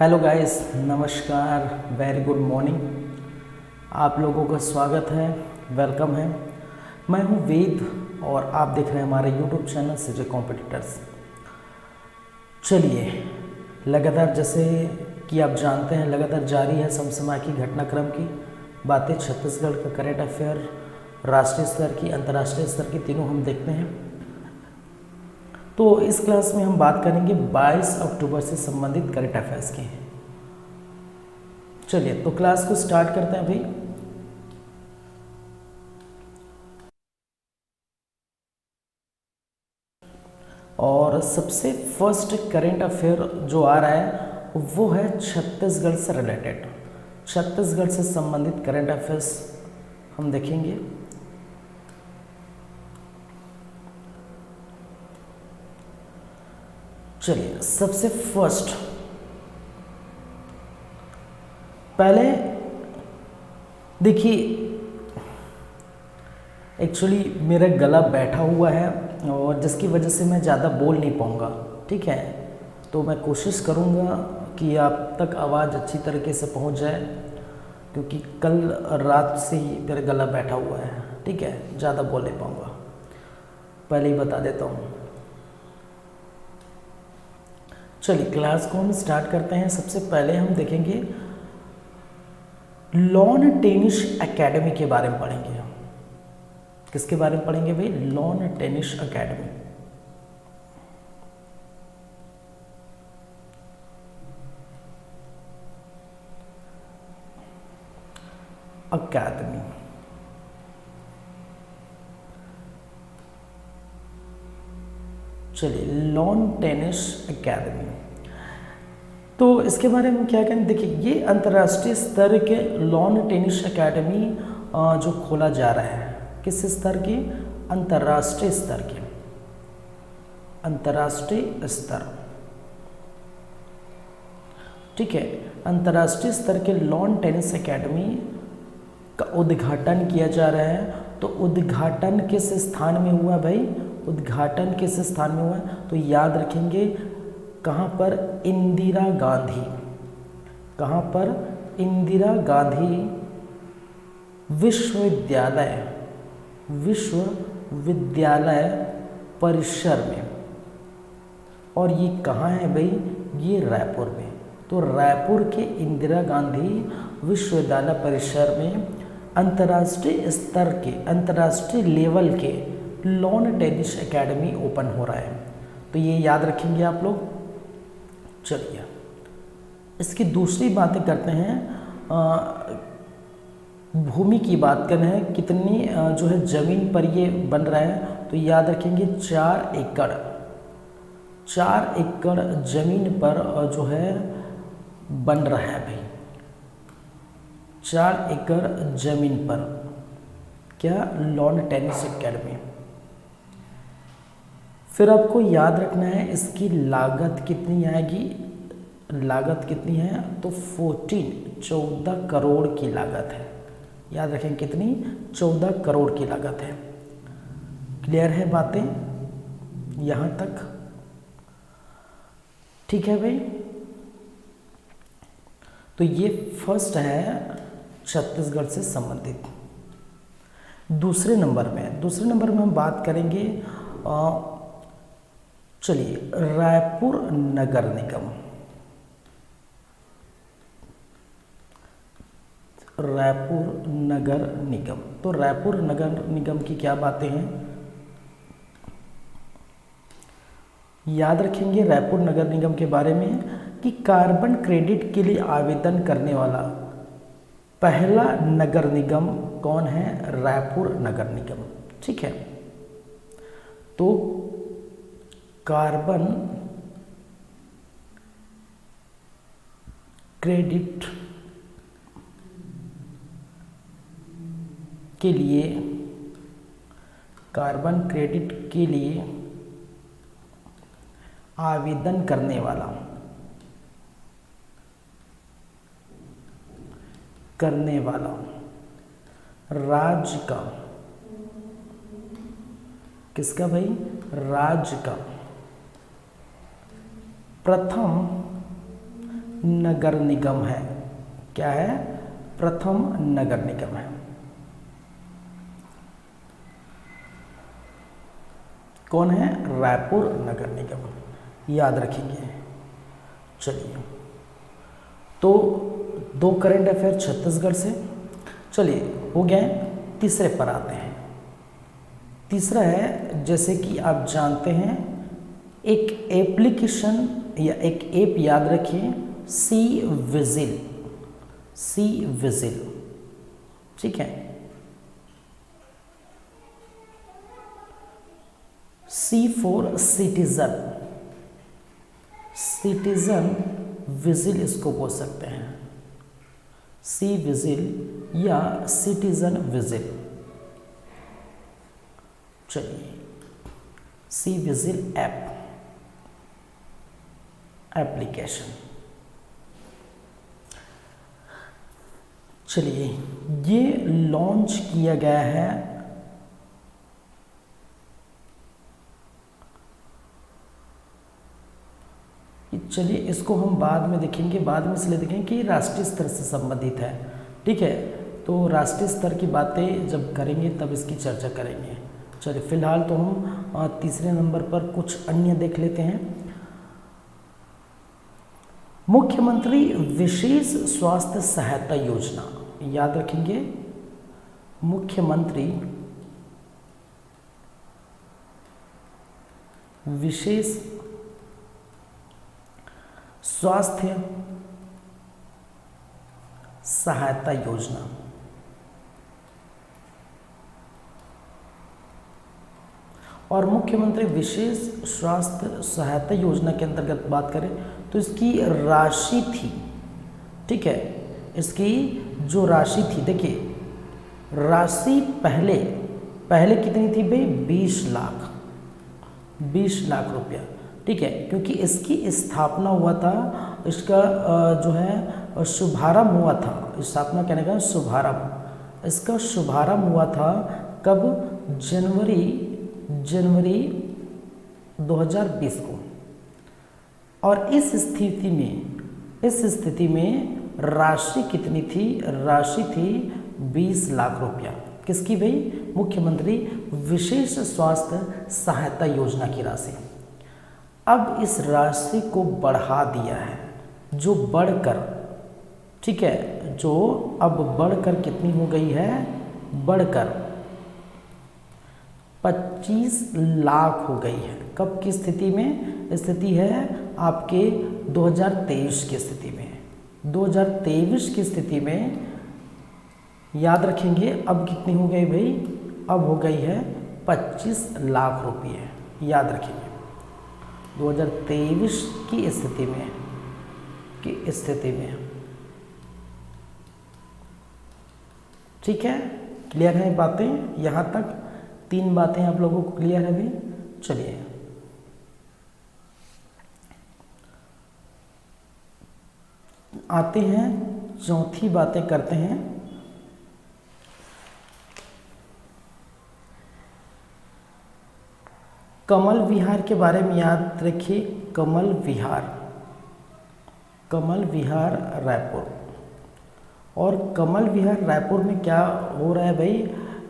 Hello guys, नमस्कार, very good morning. आप लोगों का स्वागत है, वेलकम है। मैं हूं वेद और आप देख रहे हैं हमारे यूट्यूब चैनल सीजे कॉम्पिटिटर्स। चलिए, लगातार जैसे कि आप जानते हैं लगातार जारी है समसमा की घटनाक्रम की बातें। छत्तीसगढ़ का करेंट अफेयर, राष्ट्रीय स्तर की, अंतर्राष्ट्रीय स्तर की, तीनों हम देखते हैं। तो इस क्लास में हम बात करेंगे 22 अक्टूबर से संबंधित करंट अफेयर्स की। चलिए तो क्लास को स्टार्ट करते हैं भाई। और सबसे फर्स्ट करंट अफेयर जो आ रहा है वो है छत्तीसगढ़ से रिलेटेड, छत्तीसगढ़ से संबंधित करंट अफेयर्स हम देखेंगे। चलिए, सबसे फर्स्ट पहले देखिए, एक्चुअली मेरा गला बैठा हुआ है और जिसकी वजह से मैं ज़्यादा बोल नहीं पाऊँगा, ठीक है। तो मैं कोशिश करूँगा कि आप तक आवाज़ अच्छी तरीके से पहुँच जाए, क्योंकि कल रात से ही मेरा गला बैठा हुआ है, ठीक है। ज़्यादा बोल नहीं पाऊँगा, पहले ही बता देता हूँ। चलिए क्लास को हम स्टार्ट करते हैं। सबसे पहले हम देखेंगे लॉन टेनिस एकेडमी के बारे में पढ़ेंगे। किसके बारे में पढ़ेंगे भाई? Lawn tennis academy. अकेडमी चलिए, लॉन टेनिस एकेडमी। तो इसके बारे में क्या कहें? देखिए, ये अंतर्राष्ट्रीय स्तर के लॉन टेनिस एकेडमी जो खोला जा रहा है, किस स्तर की? अंतर्राष्ट्रीय स्तर के, अंतर्राष्ट्रीय स्तर, ठीक है। अंतर्राष्ट्रीय स्तर के लॉन टेनिस एकेडमी का उद्घाटन किया जा रहा है। तो उद्घाटन किस स्थान में हुआ भाई? उद्घाटन किस स्थान में हुआ? तो याद रखेंगे, कहाँ पर? इंदिरा गांधी। कहाँ पर? इंदिरा गांधी विश्वविद्यालय, विश्वविद्यालय परिसर में। और ये कहाँ है भाई? ये रायपुर में। तो रायपुर के इंदिरा गांधी विश्वविद्यालय परिसर में अंतर्राष्ट्रीय स्तर के, अंतर्राष्ट्रीय लेवल के लॉन टेनिस एकेडमी ओपन हो रहा है। तो ये याद रखेंगे आप लोग। चलिए, इसकी दूसरी बातें करते हैं। भूमि की बात करना है, कितनी जो है ज़मीन पर ये बन रहा है? तो याद रखेंगे 4 एकड़, 4 एकड़ ज़मीन पर जो है बन रहा है भाई। 4 एकड़ ज़मीन पर क्या? Lawn tennis academy. फिर आपको याद रखना है इसकी लागत कितनी आएगी। लागत कितनी है? तो 14 करोड़ की लागत है। याद रखें कितनी? 14 करोड़ की लागत है। क्लियर है बातें यहाँ तक? ठीक है भाई। तो ये फर्स्ट है छत्तीसगढ़ से संबंधित। दूसरे नंबर में हम बात करेंगे, चलिए, रायपुर नगर निगम। रायपुर नगर निगम। तो रायपुर नगर निगम की क्या बातें हैं? याद रखेंगे रायपुर नगर निगम के बारे में कि कार्बन क्रेडिट के लिए आवेदन करने वाला पहला नगर निगम कौन है? रायपुर नगर निगम, ठीक है। तो कार्बन क्रेडिट के लिए, कार्बन क्रेडिट के लिए आवेदन करने वाला राज्य का, किसका भाई? राज्य का प्रथम नगर निगम है। क्या है? प्रथम नगर निगम है। कौन है? रायपुर नगर निगम, याद रखेंगे। चलिए, तो 2 करंट अफेयर छत्तीसगढ़ से। चलिए, हो गए। तीसरे पर आते हैं। तीसरा है, जैसे कि आप जानते हैं, एक एप्लीकेशन या एक ऐप याद रखिए, सी विजिल। सी विजिल, ठीक है। सी फॉर सिटीजन, सिटीजन विजिल इसको बोल सकते हैं, सी विजिल या सिटीजन विजिल। चलिए, सी विजिल ऐप, एप्लीकेशन। चलिए, ये लॉन्च किया गया है चलिए, इसको हम बाद में देखेंगे, बाद में इसलिए देखेंगे कि राष्ट्रीय स्तर से संबंधित है, ठीक है। तो राष्ट्रीय स्तर की बातें जब करेंगे तब इसकी चर्चा करेंगे। चलिए, फिलहाल तो हम तीसरे नंबर पर कुछ अन्य देख लेते हैं। मुख्यमंत्री विशेष स्वास्थ्य सहायता योजना, याद रखेंगे, मुख्यमंत्री विशेष स्वास्थ्य सहायता योजना। और मुख्यमंत्री विशेष स्वास्थ्य सहायता योजना के अंतर्गत बात करें तो इसकी राशि थी, ठीक है, इसकी जो राशि थी, देखिए राशि पहले कितनी थी भाई? 20 लाख रुपया, ठीक है, क्योंकि इसकी स्थापना हुआ था, इसका जो है शुभारंभ हुआ था, स्थापना कहने का शुभारंभ, इसका शुभारंभ हुआ था कब? जनवरी 2020 को। और इस स्थिति में राशि कितनी थी? राशि थी 20 लाख रुपया। किसकी भाई? मुख्यमंत्री विशेष स्वास्थ्य सहायता योजना की राशि। अब इस राशि को बढ़ा दिया है, जो बढ़कर, ठीक है, जो अब बढ़कर कितनी हो गई है? बढ़कर 25 लाख हो गई है। कब की स्थिति में? स्थिति है आपके 2023 की स्थिति में। 2023 की स्थिति में याद रखेंगे, अब कितनी हो गई भाई? अब हो गई है 25 लाख रुपये, याद रखेंगे। 2023 की स्थिति में, ठीक है। क्लियर है बातें? यहाँ तक 3 बातें आप लोगों को क्लियर है भी? चलिए, आते हैं, चौथी बातें करते हैं। कमल विहार के बारे में याद रखिए, कमल विहार रायपुर। और कमल विहार रायपुर में क्या हो रहा है भाई?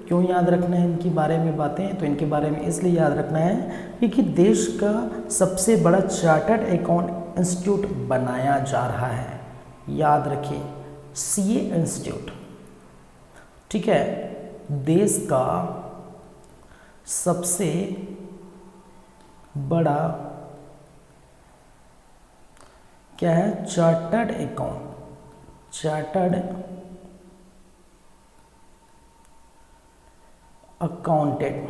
क्यों याद रखना है इनके बारे में बातें? तो इनके बारे में इसलिए याद रखना है क्योंकि देश का सबसे बड़ा चार्टर्ड अकाउंट इंस्टीट्यूट बनाया जा रहा है, याद रखिए, सीए इंस्टीट्यूट, ठीक है। देश का सबसे बड़ा क्या है? चार्टर्ड अकाउंटेंट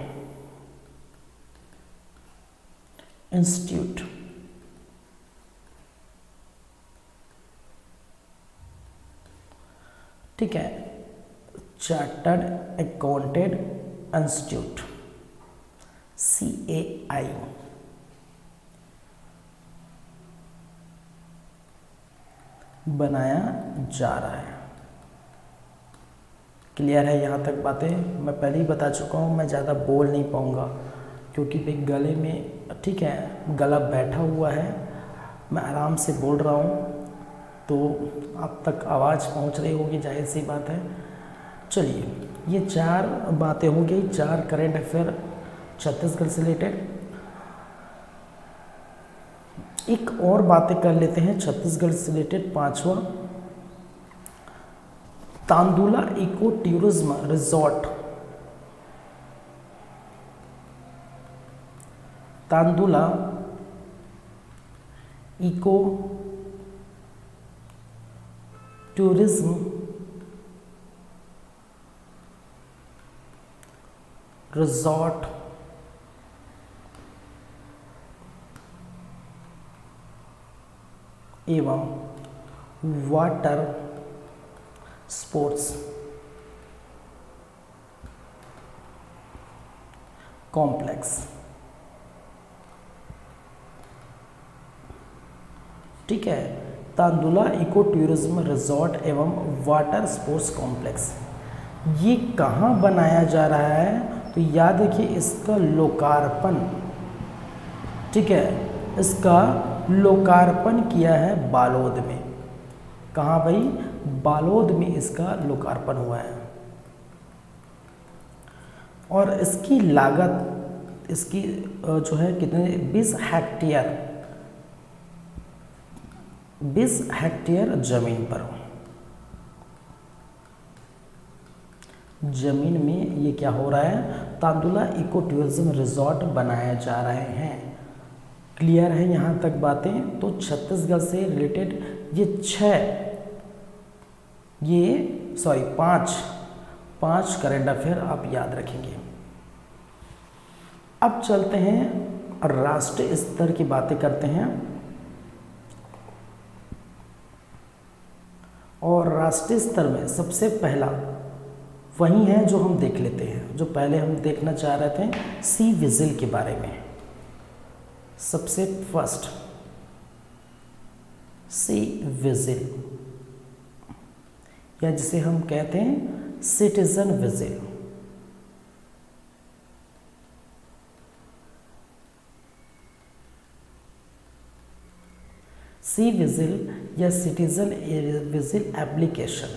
इंस्टीट्यूट, ठीक है, चार्टर्ड अकाउंटेंट इंस्टीट्यूट, CAI, बनाया जा रहा है। क्लियर है यहाँ तक बातें? मैं पहले ही बता चुका हूँ, मैं ज़्यादा बोल नहीं पाऊँगा क्योंकि भाई गले में, ठीक है, गला बैठा हुआ है, मैं आराम से बोल रहा हूँ, तो आप तक आवाज़ पहुंच रही होगी, जाहिर सी बात है। चलिए, ये 4 बातें हो गई, 4 करंट अफेयर छत्तीसगढ़ से रिलेटेड। एक और बातें कर लेते हैं छत्तीसगढ़ से रिलेटेड। 5वां, Tandula eco tourism resort. Tandula eco tourism resort एवं वाटर स्पोर्ट्स कॉम्प्लेक्स। ठीक है, तांदुला इको टूरिज्म रिजॉर्ट एवं वाटर स्पोर्ट्स कॉम्प्लेक्स, ये कहाँ बनाया जा रहा है? तो याद रखिए, इसका लोकार्पण, ठीक है, इसका लोकार्पण किया है बालोद में। कहाँ भाई? बालोद में इसका लोकार्पण हुआ है। और इसकी लागत, इसकी जो है कितने, 20 हेक्टेयर जमीन पर, जमीन में ये क्या हो रहा है? तांदुला इको टूरिज्म रिजॉर्ट बनाए जा रहे हैं। क्लियर है यहाँ तक बातें? तो छत्तीसगढ़ से रिलेटेड ये 5 करंट अफेयर आप याद रखेंगे। अब चलते हैं राष्ट्रीय स्तर की बातें करते हैं। और राष्ट्रीय स्तर में सबसे पहला वही है जो हम देख लेते हैं, जो पहले हम देखना चाह रहे थे, सी विजिल के बारे में। सबसे फर्स्ट सी विजिल, या जिसे हम कहते हैं सिटीजन विजिल। सी विजिल या सिटीजन विजिल एप्लीकेशन,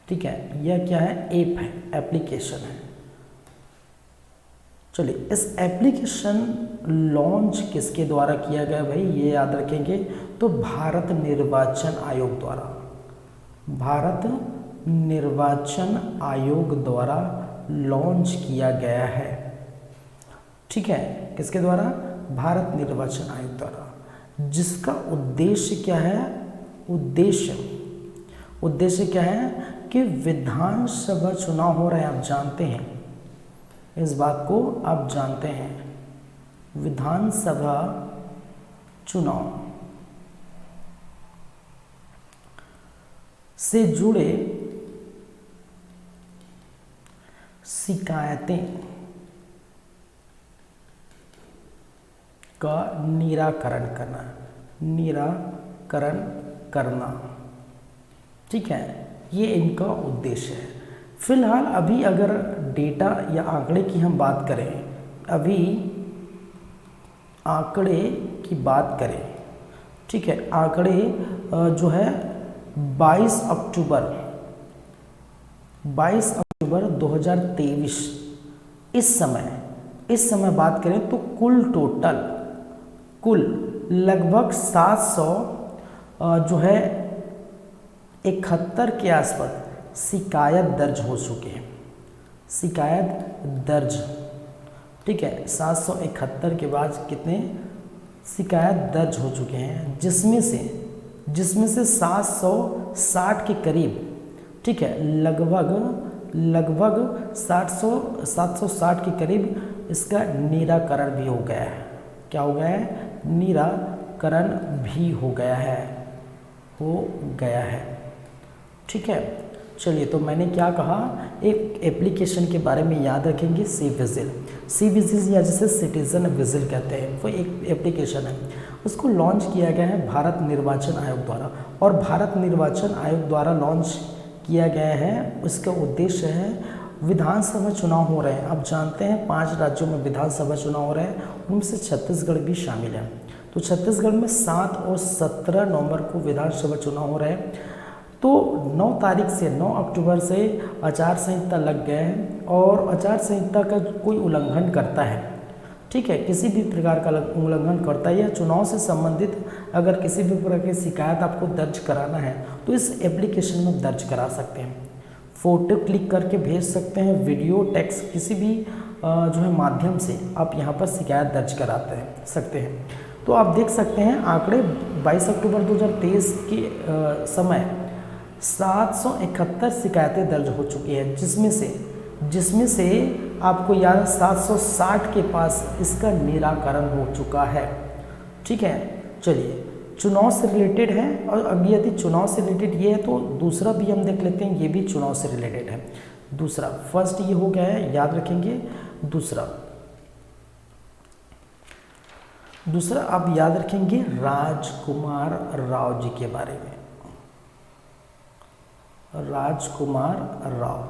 ठीक है, यह क्या है? ऐप है, एप्लीकेशन है। चलिए, इस एप्लीकेशन लॉन्च किसके द्वारा किया गया भाई? ये याद रखेंगे, तो भारत निर्वाचन आयोग द्वारा, भारत निर्वाचन आयोग द्वारा लॉन्च किया गया है। ठीक है, किसके द्वारा? भारत निर्वाचन आयोग द्वारा, जिसका उद्देश्य क्या है? उद्देश्य क्या है? कि विधानसभा चुनाव हो रहे हैं, आप जानते हैं इस बात को, आप जानते हैं, विधानसभा चुनाव से जुड़े शिकायतें का निराकरण करना, ठीक है, ये इनका उद्देश्य है। फिलहाल अभी अगर डेटा या आंकड़े की हम बात करें, अभी आंकड़े की बात करें, ठीक है, आंकड़े जो है 22 अक्टूबर 2023 इस समय बात करें तो कुल लगभग 700 जो है 71 के आसपास शिकायत दर्ज हो चुके हैं, ठीक है, 771 के बाद कितने शिकायत दर्ज हो चुके हैं, जिसमें से 760 के करीब, ठीक है, लगभग 760 के करीब इसका निराकरण भी हो गया है। क्या हो गया है? निराकरण भी हो गया है। ठीक है, चलिए, तो मैंने क्या कहा, एक एप्लीकेशन के बारे में याद रखेंगे, सी विजिल या जिसे सिटीजन विजिल कहते हैं, वो एक एप्लीकेशन है, उसको लॉन्च किया गया है भारत निर्वाचन आयोग द्वारा। और भारत निर्वाचन आयोग द्वारा लॉन्च किया गया है, उसका उद्देश्य है, विधानसभा चुनाव हो रहे हैं, आप जानते हैं 5 राज्यों में विधानसभा चुनाव हो रहे हैं, उनमें से छत्तीसगढ़ भी शामिल है। तो छत्तीसगढ़ में 7 और 17 नवंबर को विधानसभा चुनाव हो रहे हैं। तो 9 तारीख से 9 अक्टूबर से आचार संहिता लग गए हैं और आचार संहिता का कोई उल्लंघन करता है, ठीक है, किसी भी प्रकार का उल्लंघन करता है या चुनाव से संबंधित अगर किसी भी प्रकार की शिकायत आपको दर्ज कराना है तो इस एप्लीकेशन में दर्ज करा सकते हैं। फ़ोटो क्लिक करके भेज सकते हैं, वीडियो, टेक्स्ट, किसी भी जो है माध्यम से आप यहाँ पर शिकायत दर्ज कराते सकते हैं। तो आप देख सकते हैं आंकड़े 22 अक्टूबर 2023 के समय 771 शिकायतें दर्ज हो चुकी हैं, जिसमें से आपको याद 760 के पास इसका निराकरण हो चुका है, ठीक है। चलिए, चुनाव से रिलेटेड है और अभी यदि चुनाव से रिलेटेड ये है तो दूसरा भी हम देख लेते हैं, ये भी चुनाव से रिलेटेड है। दूसरा, फर्स्ट ये हो गया है, याद रखेंगे। दूसरा आप याद रखेंगे राजकुमार राव जी के बारे में। राजकुमार राव,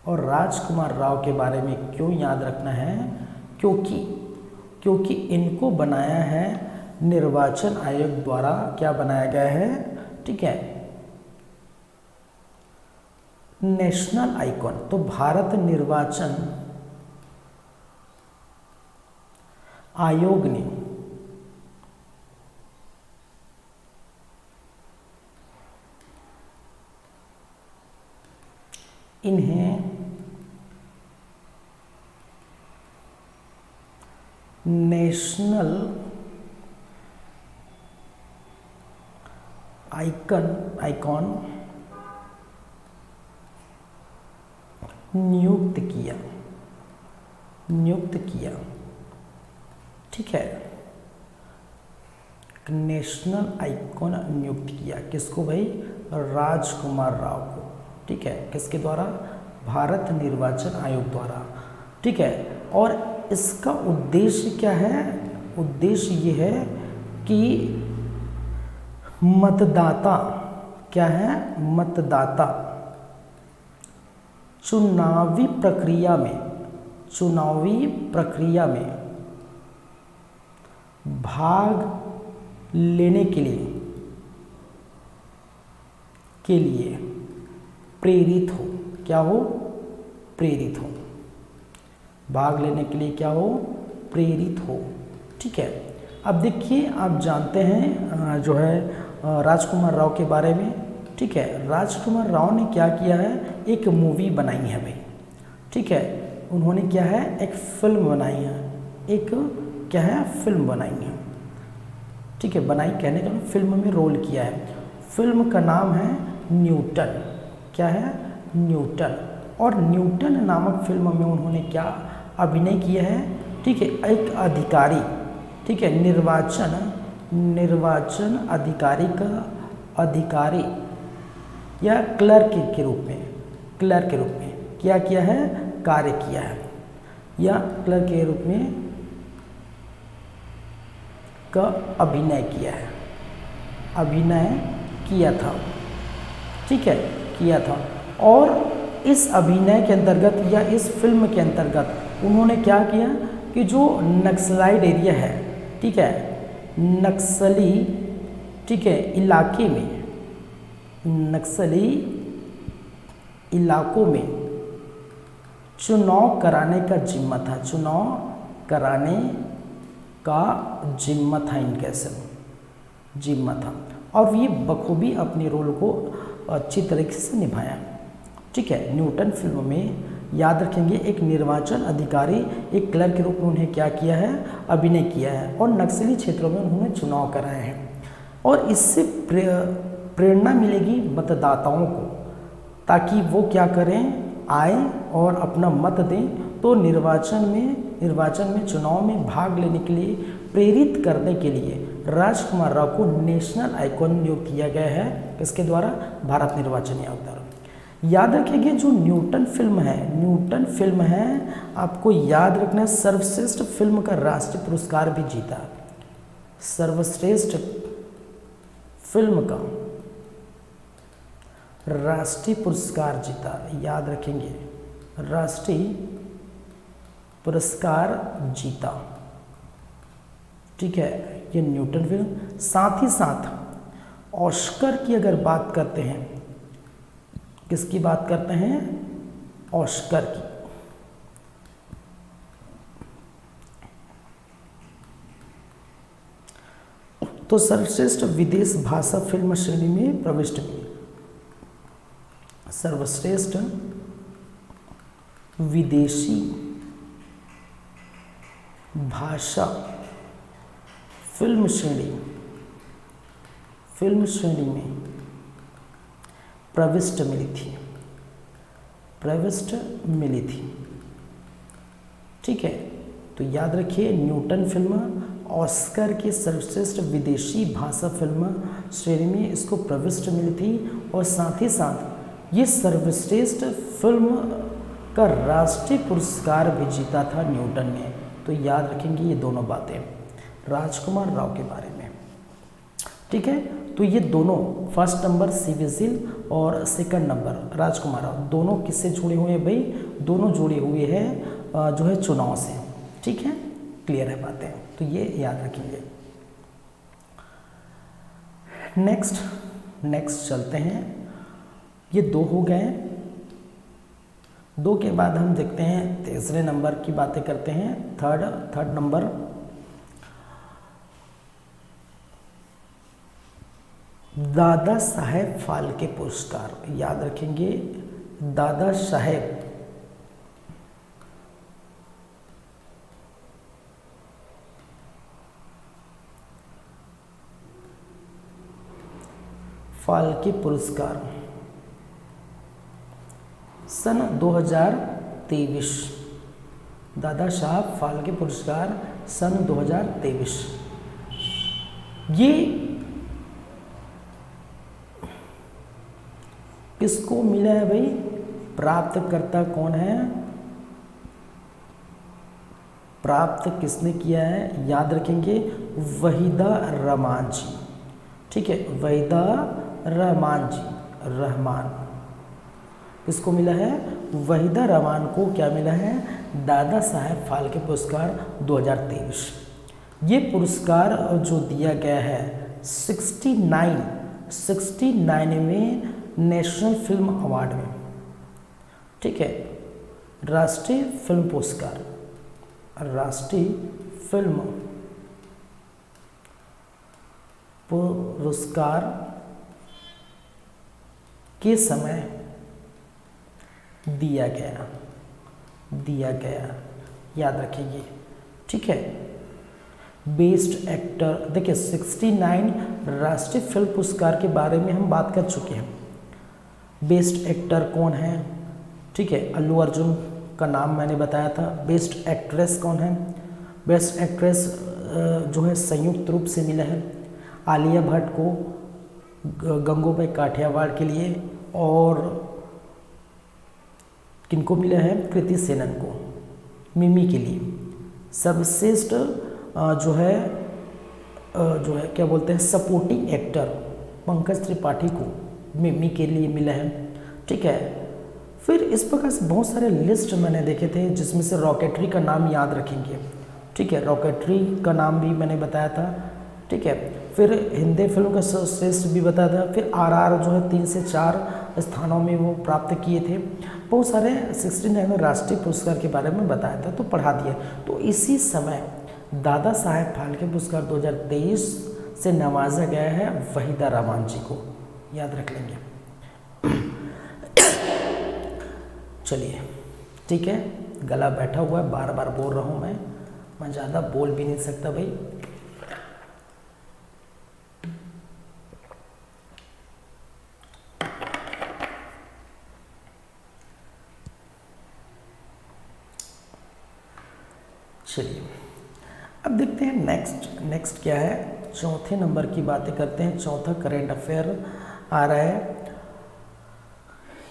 और राजकुमार राव के बारे में क्यों याद रखना है? क्योंकि इनको बनाया है निर्वाचन आयोग द्वारा, क्या बनाया गया है, ठीक है, नेशनल आइकॉन। तो भारत निर्वाचन आयोग ने इन्हें नेशनल आइकॉन नियुक्त किया, ठीक है, नेशनल आइकॉन नियुक्त किया। किसको भाई? राजकुमार राव को, ठीक है, किसके द्वारा? भारत निर्वाचन आयोग द्वारा, ठीक है। और इसका उद्देश्य क्या है? उद्देश्य ये है कि मतदाता, क्या है, मतदाता चुनावी प्रक्रिया में भाग लेने के लिए प्रेरित हो, क्या हो? प्रेरित हो, भाग लेने के लिए क्या हो? प्रेरित हो, ठीक है। अब देखिए, आप जानते हैं जो है राजकुमार राव के बारे में, ठीक है। राजकुमार राव ने क्या किया है? एक मूवी बनाई है भाई, ठीक है। उन्होंने क्या है? एक फिल्म बनाई है, एक क्या है? फिल्म बनाई है, ठीक है। बनाई कहने का फिल्म में रोल किया है। फिल्म का नाम है न्यूटन, क्या है? न्यूटन। और न्यूटन नामक फिल्म में उन्होंने क्या अभिनय किया है, ठीक है, एक अधिकारी, ठीक है, निर्वाचन अधिकारी या क्लर्क के रूप में क्या किया है? कार्य किया है, या क्लर्क के रूप में का अभिनय किया था, ठीक है, किया था। और इस अभिनय के अंतर्गत या इस फिल्म के अंतर्गत उन्होंने क्या किया कि जो नक्सलाइड एरिया है, ठीक है, नक्सली, ठीक है, इलाके में, नक्सली इलाकों में चुनाव कराने का जिम्मा था, इनके सिर जिम्मा था। और ये बखूबी अपने रोल को अच्छी तरीके से निभाया, ठीक है। न्यूटन फिल्म में याद रखेंगे एक निर्वाचन अधिकारी, एक क्लर्क के रूप में उन्हें क्या किया है? अभिनय किया है, और नक्सली क्षेत्रों में उन्होंने चुनाव कराए हैं। और इससे प्रेरणा मिलेगी मतदाताओं को, ताकि वो क्या करें? आए और अपना मत दें। तो निर्वाचन में चुनाव में भाग लेने के लिए प्रेरित करने के लिए राजकुमार राव को नेशनल आइकॉन नियुक्त किया गया है, किसके द्वारा? भारत निर्वाचन आयोग द्वारा। याद रखिए, जो न्यूटन फिल्म है, आपको याद रखना है, सर्वश्रेष्ठ फिल्म का राष्ट्रीय पुरस्कार भी जीता। सर्वश्रेष्ठ फिल्म का राष्ट्रीय पुरस्कार जीता, याद रखेंगे, राष्ट्रीय पुरस्कार जीता, ठीक है। ये न्यूटन फिल्म। साथ ही साथ ऑस्कर की अगर बात करते हैं, किसकी बात करते हैं, ऑस्कर की, तो सर्वश्रेष्ठ विदेश भाषा फिल्म श्रेणी में प्रविष्ट हुई। सर्वश्रेष्ठ विदेशी भाषा फिल्म श्रेणी में प्रविष्ट मिली थी। ठीक है, तो याद रखिए न्यूटन फिल्म ऑस्कर की सर्वश्रेष्ठ विदेशी भाषा फिल्म श्रेणी में इसको प्रविष्ट मिली थी, और साथ ही साथ ये सर्वश्रेष्ठ फिल्म का राष्ट्रीय पुरस्कार भी जीता था न्यूटन ने। तो याद रखेंगे ये दोनों बातें राजकुमार राव के बारे में। ठीक है, तो ये दोनों, फर्स्ट नंबर सी विजिल और सेकंड नंबर राजकुमार राव, दोनों किससे जुड़े हुए हैं भाई, दोनों जुड़े हुए हैं जो है चुनाव से। ठीक है, क्लियर है बातें, तो ये याद रखेंगे। नेक्स्ट चलते हैं, ये दो हो गए, दो के बाद हम देखते हैं तीसरे नंबर की बातें करते हैं। थर्ड नंबर दादा साहेब फाल्के पुरस्कार, याद रखेंगे दादा साहेब फाल्के पुरस्कार सन 2023, दादा साहब फाल्के पुरस्कार सन 2023। ये किसको मिला है भाई, प्राप्तकर्ता कौन है, प्राप्त किसने किया है, याद रखेंगे वहीदा रहमान जी। ठीक है, वहीदा रहमान किसको मिला है, वहीदा रहमान को क्या मिला है, दादा साहेब फाल्के पुरस्कार 2023। ये पुरस्कार जो दिया गया है 69वें नेशनल फिल्म अवार्ड में। ठीक है, राष्ट्रीय फिल्म पुरस्कार, राष्ट्रीय फिल्म पुरस्कार के समय दिया गया, याद रखिए। ठीक है, बेस्ट एक्टर, देखिए 69 राष्ट्रीय फिल्म पुरस्कार के बारे में हम बात कर चुके हैं। बेस्ट एक्टर कौन है, ठीक है, अल्लू अर्जुन का नाम मैंने बताया था। बेस्ट एक्ट्रेस कौन है, बेस्ट एक्ट्रेस जो है संयुक्त रूप से मिला है आलिया भट्ट को गंगूबाई काठियावाड़ के लिए, और किनको मिला है, कृति सेनन को मिमी के लिए। सर्वश्रेष्ठ जो है क्या बोलते हैं सपोर्टिंग एक्टर पंकज त्रिपाठी को मिमी के लिए मिला है। ठीक है, फिर इस प्रकार से बहुत सारे लिस्ट मैंने देखे थे जिसमें से रॉकेटरी का नाम याद रखेंगे। ठीक है, रॉकेटरी का नाम भी मैंने बताया था। ठीक है, फिर हिंदी फिल्म का श्रेष्ठ भी बताया था। फिर आरआर जो है 3 से 4 स्थानों में वो प्राप्त किए थे। बहुत सारे 69वें राष्ट्रीय पुरस्कार के बारे में बताया था, तो पढ़ा दिया। तो इसी समय दादा साहेब फाल्के पुरस्कार 2023 से नवाजा गया है वहीदा रहमान जी को, याद रख लेंगे। चलिए, ठीक है, गला बैठा हुआ है, बार बार बोल रहा हूँ मैं ज़्यादा बोल भी नहीं सकता भाई। चलिए, अब देखते हैं नेक्स्ट क्या है। चौथे नंबर की बातें करते हैं। चौथा करेंट अफेयर आ रहा है,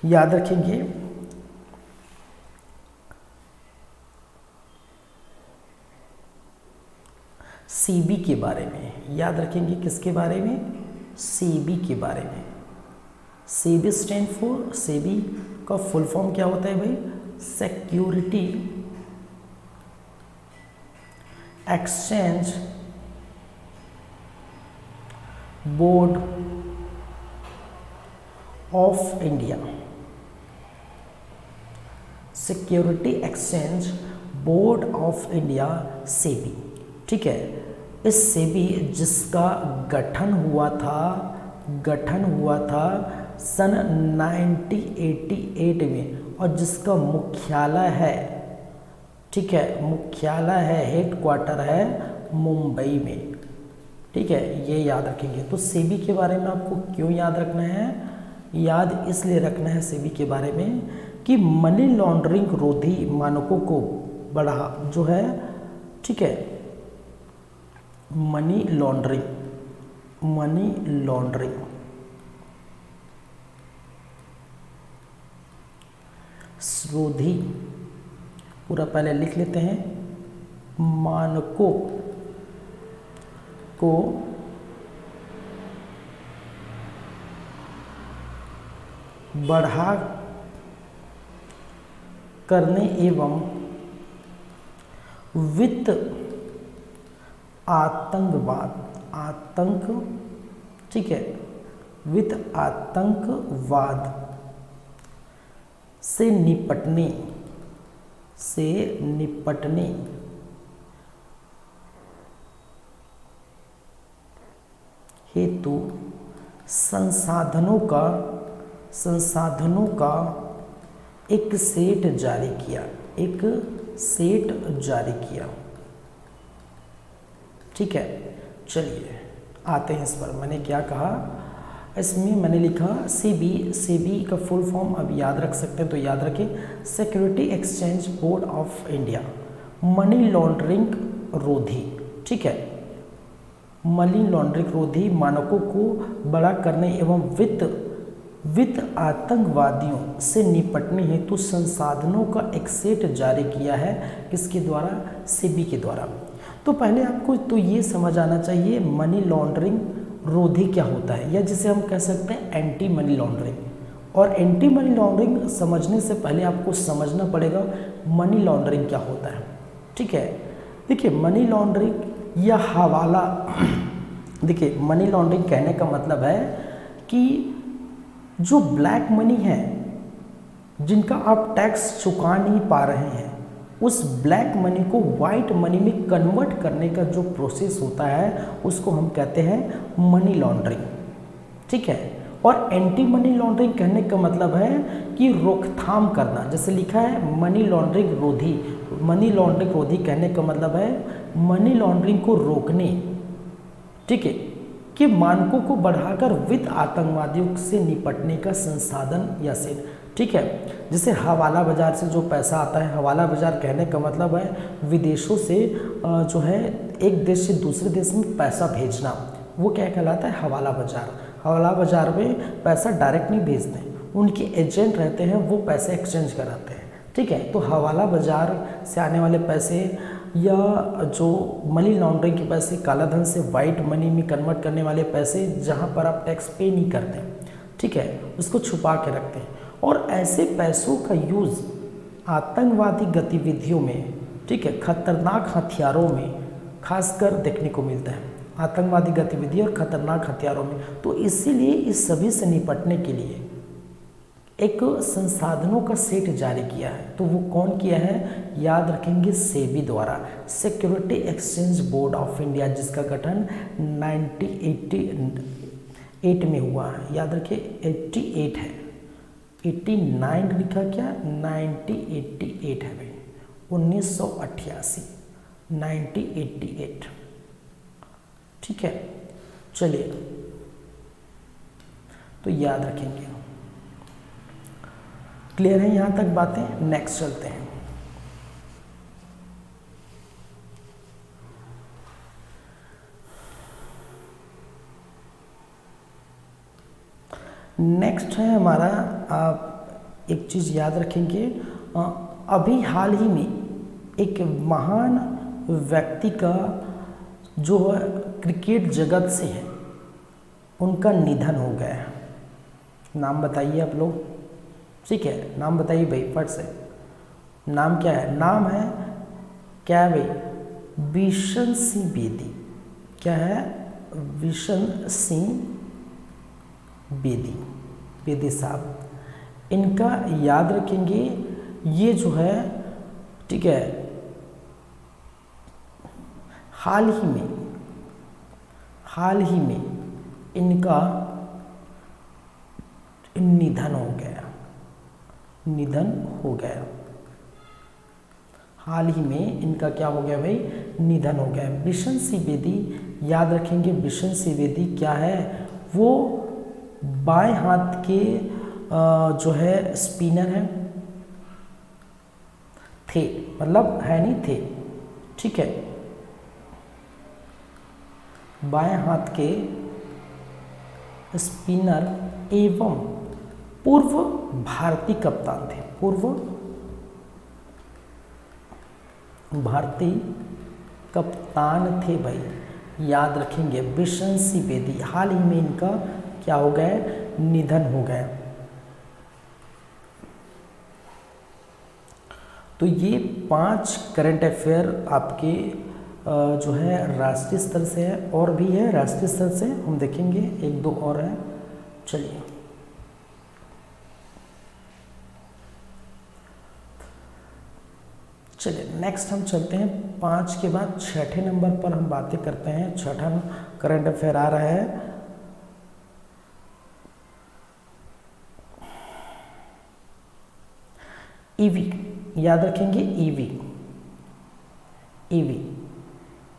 याद रखेंगे सीबी के बारे में। याद रखेंगे किसके बारे में, सीबी के बारे में। सीबी स्टैंड फॉर, सीबी का फुल फॉर्म क्या होता है भाई, security exchange board of India, security exchange board of India SEBI, ठीक है। इस सेबी जिसका गठन हुआ था सन 1988 में और जिसका मुख्यालय है, ठीक है, मुख्यालय है, हेडक्वार्टर है मुंबई में, ठीक है, ये याद रखेंगे। तो सेबी के बारे में आपको क्यों याद रखना है? याद इसलिए रखना है सेबी के बारे में कि मनी लॉन्ड्रिंग रोधी मानकों को बढ़ा जो है, ठीक है, मनी लॉन्ड्रिंग रोधी, पूरा पहले लिख लेते हैं, मानकों को बढ़ा करने एवं वित्त ठीक है, वित्त आतंकवाद से निपटने हेतु संसाधनों का एक सेट जारी किया, ठीक है। चलिए आते हैं इस पर। मैंने क्या कहा, इसमें मैंने लिखा सेबी का फुल फॉर्म अब याद रख सकते हैं तो याद रखें, security exchange board of India, money laundering रोधी, ठीक है, मनी लॉन्ड्रिंग रोधी मानकों को बड़ा करने एवं वित्त आतंकवादियों से निपटने हेतु संसाधनों का एक सेट जारी किया है, किसके द्वारा? सेबी के द्वारा। तो पहले आपको तो ये समझ आना चाहिए मनी लॉन्ड्रिंग रोधी क्या होता है, या जिसे हम कह सकते हैं एंटी मनी लॉन्ड्रिंग। और एंटी मनी लॉन्ड्रिंग समझने से पहले आपको समझना पड़ेगा मनी लॉन्ड्रिंग क्या होता है, ठीक है। देखिए मनी लॉन्ड्रिंग या हवाला देखिए मनी लॉन्ड्रिंग कहने का मतलब है कि जो ब्लैक मनी है, जिनका आप टैक्स चुका नहीं पा रहे हैं, उस ब्लैक मनी को वाइट मनी में कन्वर्ट करने का जो प्रोसेस होता है उसको हम कहते हैं मनी लॉन्ड्रिंग, ठीक है। और एंटी मनी लॉन्ड्रिंग कहने का मतलब है कि रोकथाम करना, जैसे लिखा है मनी लॉन्ड्रिंग रोधी। मनी लॉन्ड्रिंग रोधी कहने का मतलब है मनी लॉन्ड्रिंग को रोकने, ठीक है, कि मानकों को बढ़ाकर वित्त आतंकवादियों से निपटने का संसाधन या सेट, ठीक है। जैसे हवाला बाजार से जो पैसा आता है, हवाला बाजार कहने का मतलब है विदेशों से जो है एक देश से दूसरे देश में पैसा भेजना, वो क्या कहलाता है? हवाला बाजार। हवाला बाजार में पैसा डायरेक्ट नहीं भेजते, उनके एजेंट रहते हैं, वो पैसे एक्सचेंज कराते हैं, ठीक है। तो हवाला बाजार से आने वाले पैसे या जो मनी लॉन्ड्रिंग के पैसे, काला धन से वाइट मनी में कन्वर्ट करने वाले पैसे, जहाँ पर आप टैक्स पे नहीं करते, ठीक है, उसको छुपा के रखते हैं। और ऐसे पैसों का यूज़ आतंकवादी गतिविधियों में, ठीक है, खतरनाक हथियारों में खासकर देखने को मिलता है, आतंकवादी गतिविधि और खतरनाक हथियारों में। तो इसीलिए इस सभी से निपटने के लिए एक संसाधनों का सेट जारी किया है। तो वो कौन किया है? याद रखेंगे सेबी द्वारा, security exchange board of India, जिसका गठन 1988 में हुआ है। याद रखिए 88 है, 89 लिखा क्या, 1988 है भाई, 1988, 1988, ठीक है। चलिए तो याद रखेंगे। क्लियर है यहाँ तक बातें? नेक्स्ट चलते हैं। नेक्स्ट है हमारा, आप एक चीज़ याद रखेंगे, अभी हाल ही में एक महान व्यक्ति का जो क्रिकेट जगत से है, उनका निधन हो गया है। नाम बताइए आप लोग, ठीक है, नाम बताइए भाई फट से। नाम क्या है? नाम है क्या है भाई? बिशन सिंह बेदी। क्या है? विशन सिंह बेदी साहब, इनका याद रखेंगे। ये जो है, ठीक है, हाल ही में इनका निधन हो गया। हाल ही में इनका क्या हो गया भाई, निधन हो गया। बिशन सिंह बेदी याद रखेंगे। बिशन सिंह बेदी क्या है, वो बाएं हाथ के जो है स्पिनर हैं, थे, मतलब है नहीं थे, ठीक है, बाएं हाथ के स्पिनर एवं पूर्व भारतीय कप्तान थे। पूर्व भारतीय कप्तान थे भाई, याद रखेंगे। बिशन सिंह बेदी, हाल ही में इनका क्या हो गया, निधन हो गया। तो ये 5 करंट अफेयर आपके जो है राष्ट्रीय स्तर से है, और भी है राष्ट्रीय स्तर से, हम देखेंगे 1-2 और है। चलिए नेक्स्ट हम चलते हैं 5 के बाद 6ठे नंबर पर हम बातें करते हैं। 6ठा करंट अफेयर आ रहा है ईवी, याद रखेंगे।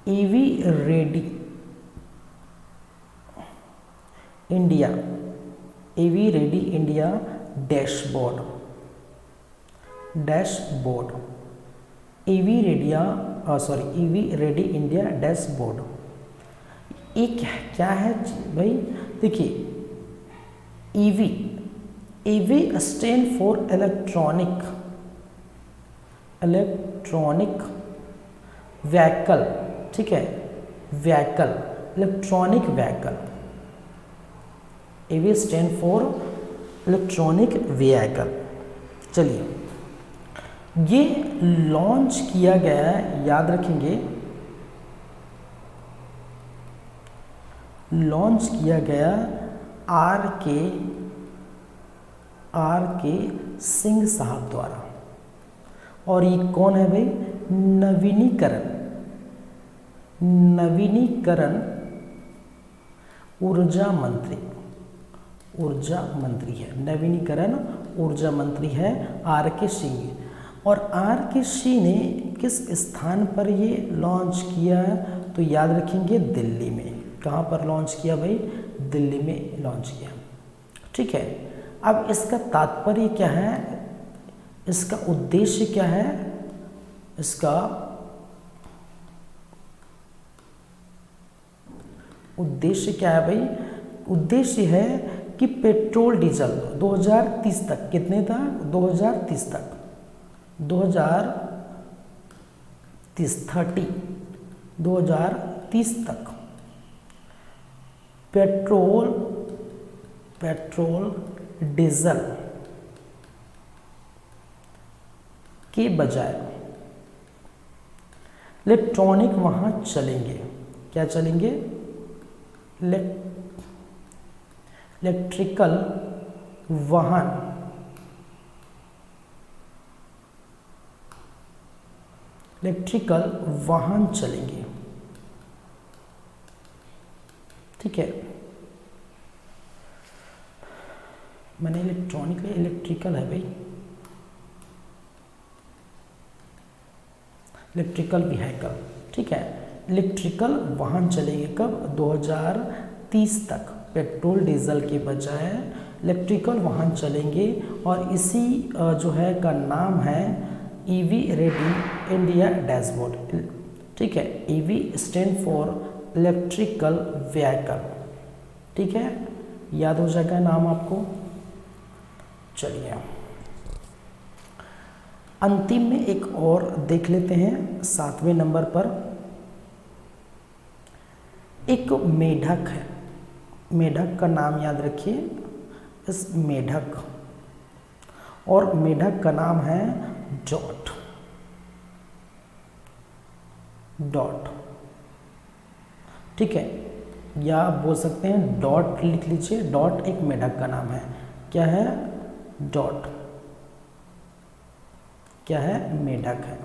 EV ready India, EV ready India dashboard, EV ready India dashboard. एक क्या है भाई, देखिए, EV stand for electronic vehicle, ठीक है, electronic vehicle. EV stand for electronic vehicle. चलिए, ये लॉन्च किया गया है, याद रखेंगे, लॉन्च किया गया आर के सिंह साहब द्वारा। और ये कौन है भाई, नवीनीकरण ऊर्जा मंत्री है, नवीनीकरण ऊर्जा मंत्री है आर के सिंह। और आर के सिंह ने किस स्थान पर ये लॉन्च किया है, तो याद रखेंगे दिल्ली में। कहाँ पर लॉन्च किया भाई, दिल्ली में लॉन्च किया, ठीक है। अब इसका तात्पर्य क्या है, इसका उद्देश्य क्या है, इसका उद्देश्य क्या है भाई, उद्देश्य है कि पेट्रोल डीजल 2030 तक, कितने तक, 2030 तक, 2030 तक पेट्रोल डीजल के बजाय इलेक्ट्रॉनिक वाहन चलेंगे। क्या चलेंगे, इलेक्ट्रिकल वाहन चलेंगे, ठीक है। मैंने इलेक्ट्रॉनिक है, इलेक्ट्रिकल है भाई, इलेक्ट्रिकल व्हीकल, ठीक है। इलेक्ट्रिकल वाहन चलेंगे कब, 2030 तक पेट्रोल डीजल के बजाय इलेक्ट्रिकल वाहन चलेंगे। और इसी जो है का नाम है ईवी रेडी इंडिया डैशबोर्ड, ठीक है। EV stand for electrical vehicle, ठीक है, याद हो जाएगा नाम आपको। चलिए अंतिम में एक और देख लेते हैं, 7वें नंबर पर एक मेढक है। मेढक का नाम याद रखिए, इस मेढक, और मेढक का नाम है डॉट, ठीक है। या आप बोल सकते हैं डॉट लिख लीजिए। डॉट एक मेढक का नाम है। क्या है? डॉट क्या है? मेढक है।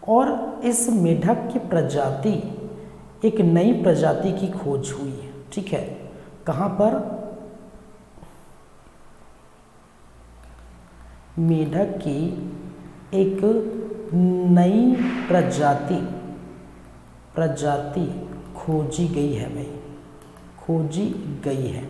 और इस मेढक की प्रजाति, एक नई प्रजाति की खोज हुई है। ठीक है, कहाँ पर? मेढक की एक नई प्रजाति खोजी गई है भाई, खोजी गई है,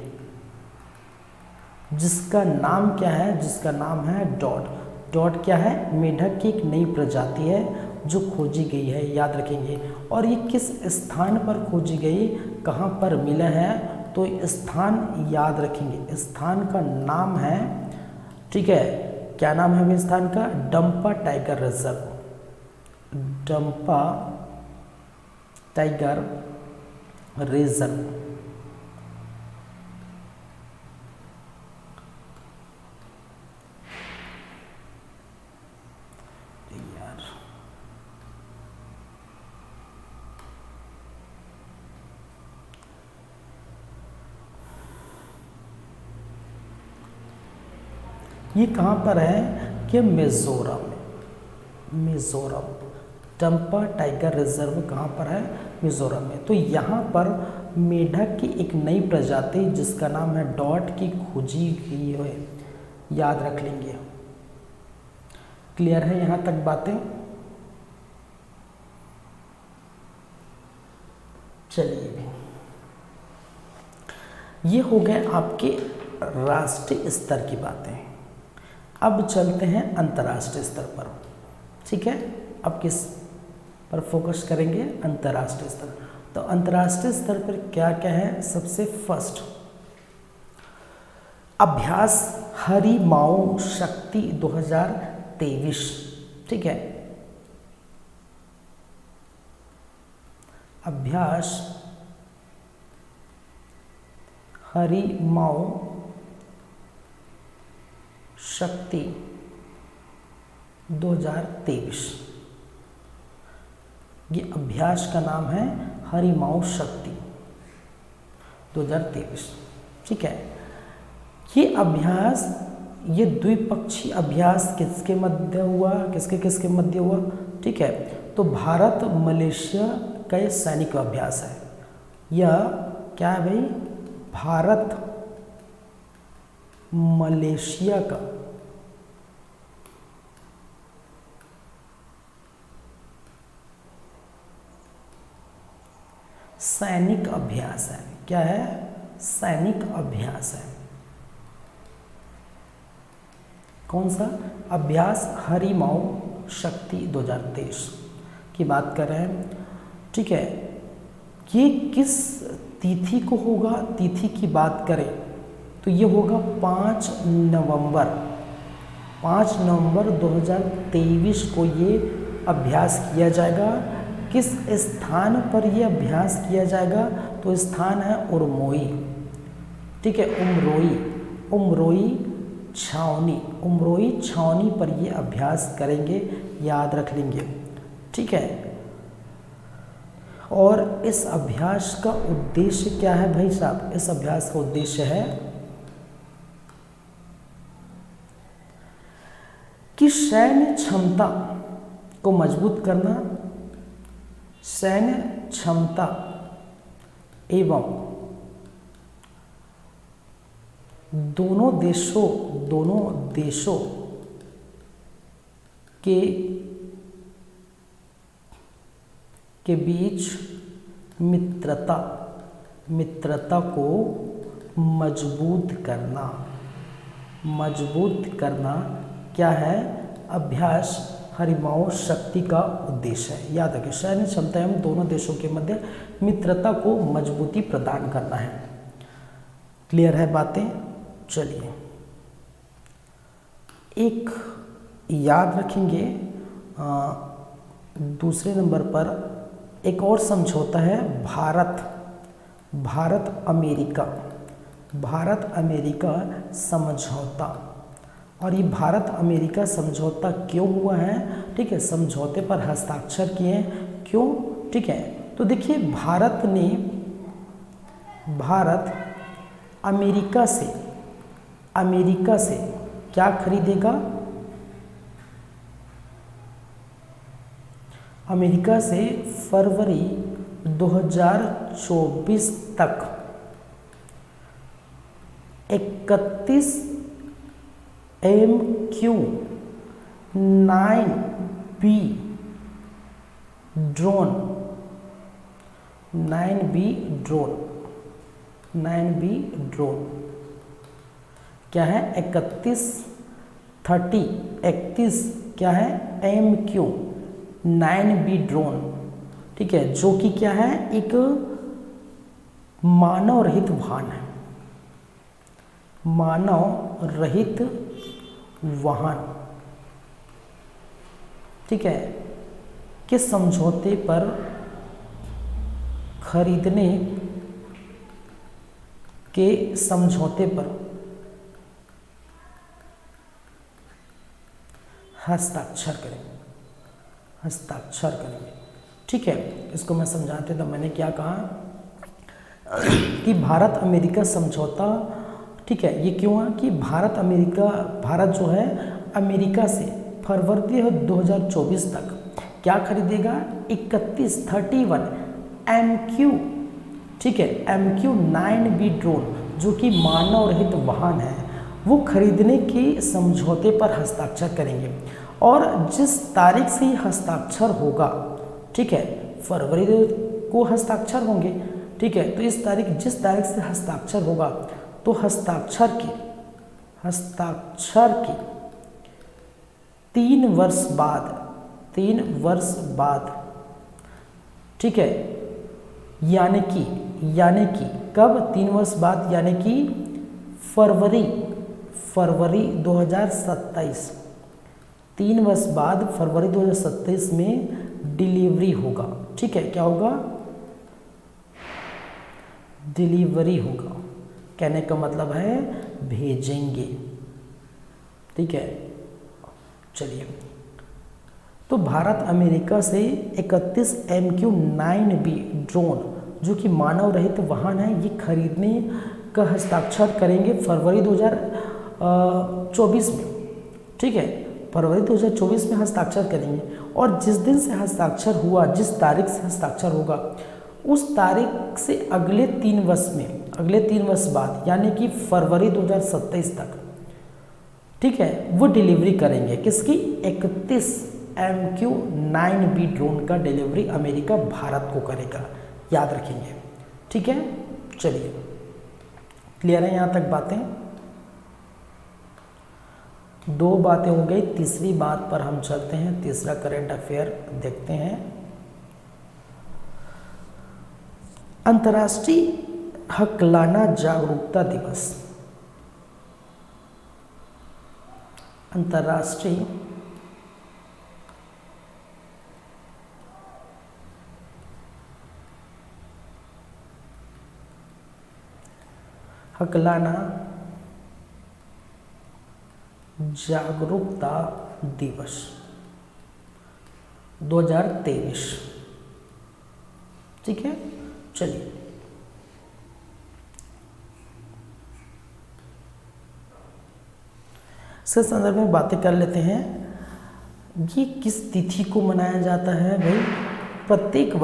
जिसका नाम क्या है? जिसका नाम है डॉट। डॉट क्या है? मेढक की एक नई प्रजाति है जो खोजी गई है, याद रखेंगे। और ये किस स्थान पर खोजी गई, कहाँ पर मिला है? तो स्थान याद रखेंगे, स्थान का नाम है, ठीक है, क्या नाम है स्थान का? Dampa tiger reserve. Dampa tiger reserve. यार ये कहाँ पर है? कि मिजोरम। मिजोरम डंपा टाइगर रिजर्व कहाँ पर है? मिजोरम में। तो यहाँ पर मेढक की एक नई प्रजाति जिसका नाम है डॉट की खोजी गई है, याद रख लेंगे। क्लियर है यहाँ तक बातें? चलिए, ये हो गए आपके राष्ट्रीय स्तर की बातें। अब चलते हैं अंतर्राष्ट्रीय स्तर पर। ठीक है, अब किस पर फोकस करेंगे? अंतर्राष्ट्रीय स्तर। तो अंतर्राष्ट्रीय स्तर पर क्या क्या है? सबसे फर्स्ट, अभ्यास हरि माओ शक्ति 2023। ठीक है, अभ्यास हरि माओ शक्ति 2023। ये अभ्यास का नाम है हरि माओ शक्ति 2023। ठीक है, ये अभ्यास, ये द्विपक्षीय अभ्यास किसके मध्य हुआ? किसके किसके मध्य हुआ? ठीक है, तो भारत मलेशिया का ये सैनिक अभ्यास है। यह क्या है भाई? भारत मलेशिया का सैनिक अभ्यास है। क्या है? सैनिक अभ्यास है। कौन सा? अभ्यास हरि माओ शक्ति 2023 की बात कर रहे हैं। ठीक है, ये किस तिथि को होगा? तिथि की बात करें तो ये होगा 5 नवंबर। 5 नवंबर 2023 को ये अभ्यास किया जाएगा। किस स्थान पर ये अभ्यास किया जाएगा? तो स्थान है उमरोई। ठीक है, उमरोई छावनी, उमरोई छावनी पर ये अभ्यास करेंगे, याद रख लेंगे। ठीक है, और इस अभ्यास का उद्देश्य क्या है भाई साहब? इस अभ्यास का उद्देश्य है कि सैन्य क्षमता को मजबूत करना, सैन्य क्षमता एवं दोनों देशों के बीच मित्रता को मजबूत करना क्या है? अभ्यास हरि माओ शक्ति का उद्देश्य है। याद रखें, सैन्य क्षमता एवं दोनों देशों के मध्य मित्रता को मजबूती प्रदान करना है। क्लियर है बातें? चलिए, एक याद रखेंगे, दूसरे नंबर पर एक और समझौता है भारत अमेरिका समझौता। और ये भारत अमेरिका समझौता क्यों हुआ है? ठीक है, समझौते पर हस्ताक्षर किए क्यों? ठीक है, तो देखिए, भारत ने भारत अमेरिका से क्या खरीदेगा? अमेरिका से फरवरी 2024 तक 31 MQ-9B ड्रोन 9B ड्रोन क्या है? 31 क्या है? MQ-9B ड्रोन, ठीक है, जो कि क्या है? एक मानव रहित वाहन है, मानव रहित वाहन, ठीक है, के समझौते पर खरीदने के समझौते पर हस्ताक्षर करेंगे, ठीक है। इसको मैं समझाते तो मैंने क्या कहा कि भारत अमेरिका समझौता, ठीक है, ये क्यों है कि भारत जो है अमेरिका से फरवरी 2024 तक क्या खरीदेगा? 31 MQ, ठीक है, MQ-9B ड्रोन, जो कि मानव रहित वाहन है, वो खरीदने के समझौते पर हस्ताक्षर करेंगे। और जिस तारीख से हस्ताक्षर होगा, ठीक है, फरवरी को हस्ताक्षर होंगे, ठीक है, तो जिस तारीख से हस्ताक्षर होगा, तो हस्ताक्षर के 3 वर्ष बाद, ठीक है, यानी कि कब? 3 वर्ष बाद, यानी कि फरवरी 2027, 3 वर्ष बाद फरवरी 2027 में डिलीवरी होगा, ठीक है, क्या होगा? डिलीवरी होगा, कहने का मतलब है भेजेंगे, ठीक है। चलिए, तो भारत अमेरिका से 31 MQ-9B ड्रोन, जो कि मानव रहित वाहन है, ये खरीदने का हस्ताक्षर करेंगे फरवरी 2024 में, ठीक है, फरवरी 2024 में हस्ताक्षर करेंगे। और जिस दिन से हस्ताक्षर हुआ, जिस तारीख से हस्ताक्षर होगा, उस तारीख से अगले 3 वर्ष बाद, यानी कि फरवरी 2027 तक, ठीक है, वो डिलीवरी करेंगे। किसकी? 31 MQ-9B ड्रोन का डिलीवरी अमेरिका भारत को करेगा, याद रखेंगे, ठीक है। चलिए, क्लियर है यहाँ तक बातें? 2 बातें हो गई, तीसरी बात पर हम चलते हैं, तीसरा करंट अफेयर देखते हैं। अंतर्राष्ट्रीय हकलाना जागरूकता दिवस, अंतर्राष्ट्रीय हकलाना जागरूकता दिवस 2023, ठीक है। चलिए, इसके संदर्भ में बातें कर लेते हैं। ये किस तिथि को मनाया जाता है भाई? प्रत्येक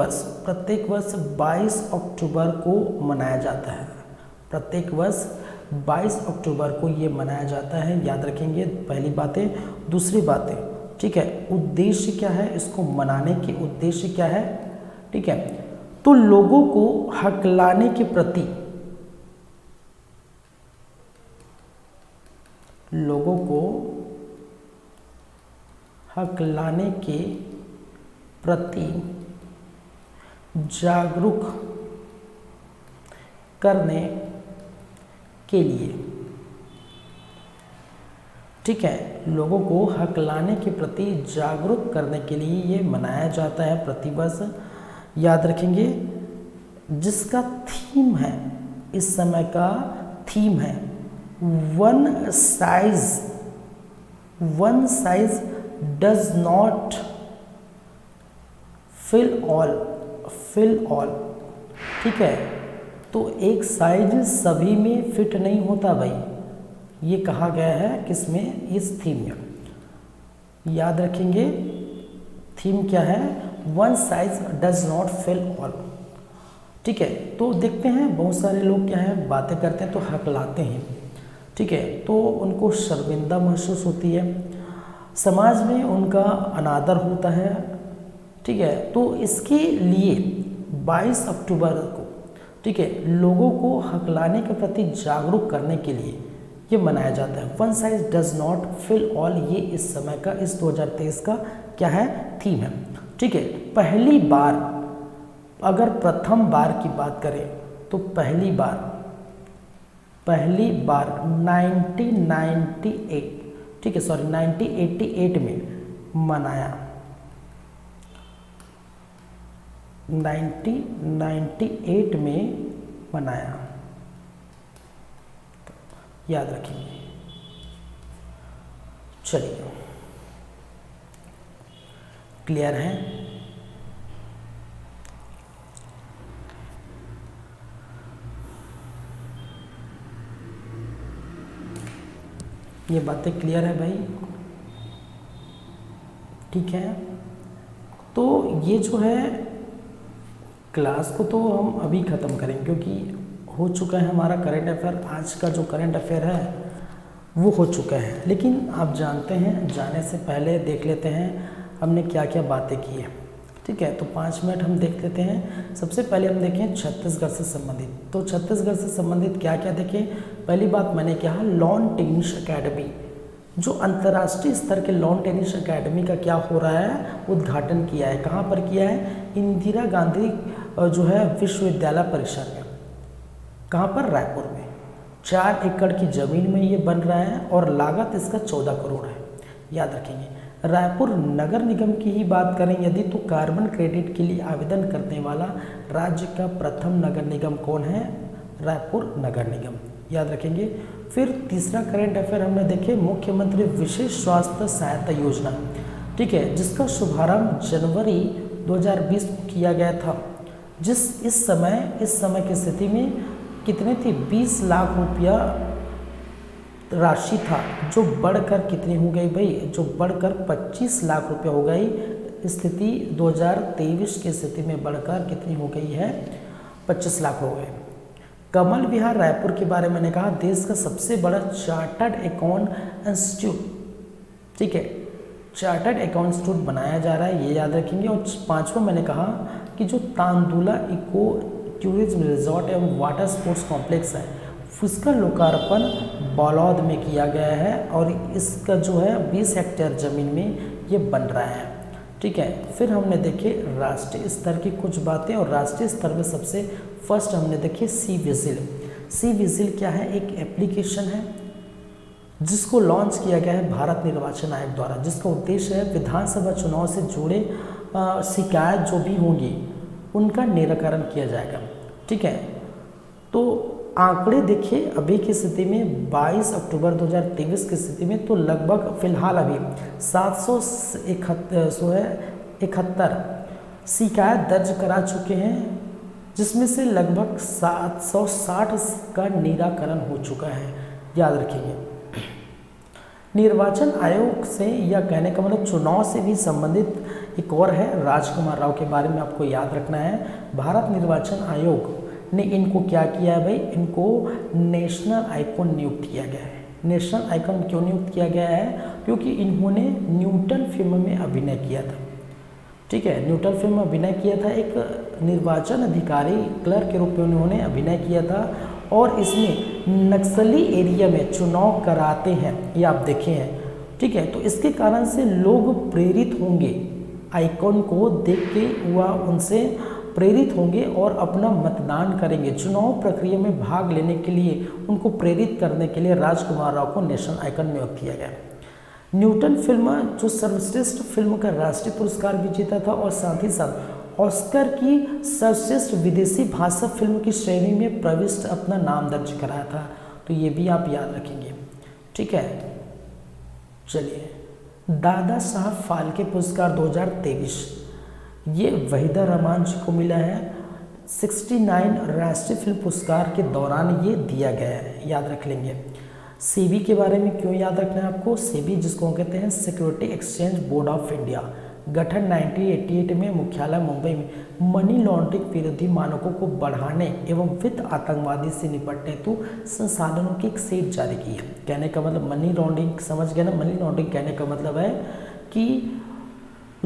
वर्ष 22 अक्टूबर को मनाया जाता है, प्रत्येक वर्ष 22 अक्टूबर को ये मनाया जाता है, याद रखेंगे, पहली बातें। दूसरी बातें, ठीक है, उद्देश्य क्या है? इसको मनाने के उद्देश्य क्या है? ठीक है, तो लोगों को हकलाने के प्रति, लोगों को हकलाने के प्रति जागरूक करने के लिए, ठीक है, लोगों को हकलाने के प्रति जागरूक करने के लिए ये मनाया जाता है प्रतिवर्ष, याद रखेंगे। जिसका थीम है, इस समय का थीम है one size does not fit all, ठीक है, तो एक साइज सभी में फिट नहीं होता भाई, ये कहा गया है किसमें, इस थीम में। याद रखेंगे थीम क्या है, one size does not fit all. ठीक है, तो देखते हैं बहुत सारे लोग क्या है बातें करते हैं तो हकलाते हैं। ठीक है, तो उनको शर्मिंदा महसूस होती है, समाज में उनका अनादर होता है। ठीक है, तो इसके लिए 22 अक्टूबर को, ठीक है, लोगों को हकलाने के प्रति जागरूक करने के लिए ये मनाया जाता है। One size does not fit all, ये इस समय का, इस 2023 का क्या है, थीम है। ठीक है, पहली बार, अगर प्रथम बार की बात करें तो पहली बार 1998, ठीक है, सॉरी 1988 में मनाया, 1998 में मनाया, याद रखेंगे। चलिए, क्लियर है। ये बातें क्लियर है भाई, ठीक है। तो ये जो है क्लास को तो हम अभी ख़त्म करेंगे क्योंकि हो चुका है हमारा करंट अफेयर। आज का जो करंट अफेयर है वो हो चुका है, लेकिन आप जानते हैं, जाने से पहले देख लेते हैं हमने क्या क्या बातें की है। ठीक है, तो 5 मिनट हम देख लेते हैं। सबसे पहले हम देखें छत्तीसगढ़ से संबंधित, तो छत्तीसगढ़ से संबंधित क्या क्या देखें। पहली बात मैंने कहा लॉन टेनिस अकेडमी, जो अंतर्राष्ट्रीय स्तर के लॉन टेनिस अकेडमी का क्या हो रहा है, उद्घाटन किया है। कहाँ पर किया है, इंदिरा गांधी जो है विश्वविद्यालय परिसर में। कहाँ पर, रायपुर में। 4 एकड़ की ज़मीन में ये बन रहा है और लागत इसका 14 करोड़ है, याद रखेंगे। रायपुर नगर निगम की ही बात करें यदि, तो कार्बन क्रेडिट के लिए आवेदन करने वाला राज्य का प्रथम नगर निगम कौन है, रायपुर नगर निगम, याद रखेंगे। फिर तीसरा करंट अफेयर हमने देखे मुख्यमंत्री विशेष स्वास्थ्य सहायता योजना, ठीक है, जिसका शुभारंभ जनवरी 2020 को किया गया था। इस समय की स्थिति में कितने थी, 20 लाख रुपया राशि था, जो बढ़कर कितनी हो गई भाई, जो बढ़कर 25 लाख रुपया हो गई। स्थिति 2023 की स्थिति में बढ़कर कितनी हो गई है, 25 लाख हो गए। कमल विहार रायपुर के बारे में मैंने कहा देश का सबसे बड़ा चार्टर्ड अकाउंट इंस्टीट्यूट, ठीक है, चार्टर्ड अकाउंट इंस्टीट्यूट बनाया जा रहा है, ये याद रखेंगे। और 5वां मैंने कहा कि जो तांदुला इको टूरिज्म रिजॉर्ट एवं वाटर स्पोर्ट्स कॉम्प्लेक्स है, उसका लोकार्पण बलौद में किया गया है और इसका जो है 20 हेक्टेयर ज़मीन में ये बन रहा है। ठीक है, फिर हमने देखे राष्ट्रीय स्तर की कुछ बातें, और राष्ट्रीय स्तर में सबसे फर्स्ट हमने देखे सी विजिल। सी विजिल क्या है, एक एप्लीकेशन है जिसको लॉन्च किया गया है भारत निर्वाचन आयोग द्वारा, जिसका उद्देश्य है विधानसभा चुनाव से जुड़े शिकायत जो भी होंगी उनका निराकरण किया जाएगा। ठीक है, तो आंकड़े देखिए अभी की स्थिति में 22 अक्टूबर 2023 की स्थिति में तो लगभग फिलहाल अभी 771 शिकायत दर्ज करा चुके हैं, जिसमें से लगभग 760 का निराकरण हो चुका है, याद रखिए। निर्वाचन आयोग से, या कहने का मतलब चुनाव से भी संबंधित एक और है, राजकुमार राव के बारे में आपको याद रखना है। भारत निर्वाचन आयोग ने इनको क्या किया है भाई, इनको नेशनल आइकॉन नियुक्त किया गया है। नेशनल आइकॉन क्यों नियुक्त किया गया है, क्योंकि इन्होंने न्यूटन फिल्म में अभिनय किया था। ठीक है, न्यूटन फिल्म में अभिनय किया था, एक निर्वाचन अधिकारी क्लर्क के रूप में उन्होंने अभिनय किया था, और इसमें नक्सली एरिया में चुनाव कराते हैं, ये आप देखे हैं। ठीक है, तो इसके कारण से लोग प्रेरित होंगे, आइकॉन को देख के वह उनसे प्रेरित होंगे और अपना मतदान करेंगे। चुनाव प्रक्रिया में भाग लेने के लिए उनको प्रेरित करने के लिए राजकुमार राव को नेशनल आइकॉन नियुक्त किया गया। न्यूटन फिल्म जो सर्वश्रेष्ठ फिल्म का राष्ट्रीय पुरस्कार भी जीता था, और साथ ही साथ ऑस्कर की सर्वश्रेष्ठ विदेशी भाषा फिल्म की श्रेणी में प्रविष्ट अपना नाम दर्ज कराया था, तो ये भी आप याद रखेंगे। ठीक है, चलिए, दादा साहब फाल्के पुरस्कार 2023 ये वहीदा रहमान जी को मिला है। 69 राष्ट्रीय फिल्म पुरस्कार के दौरान ये दिया गया है, याद रख लेंगे। सेबी के बारे में क्यों याद रखना है आपको? सेबी जिसको कहते हैं security exchange board of India, गठन 1988 में, मुख्यालय मुंबई में। मनी लॉन्ड्रिंग विरोधी मानकों को बढ़ाने एवं वित्त आतंकवादी से निपटने हेतु संसाधनों की एक सेट जारी की है। कहने का मतलब मनी लॉन्ड्रिंग, समझ गए ना? मनी लॉन्ड्रिंग कहने का मतलब है कि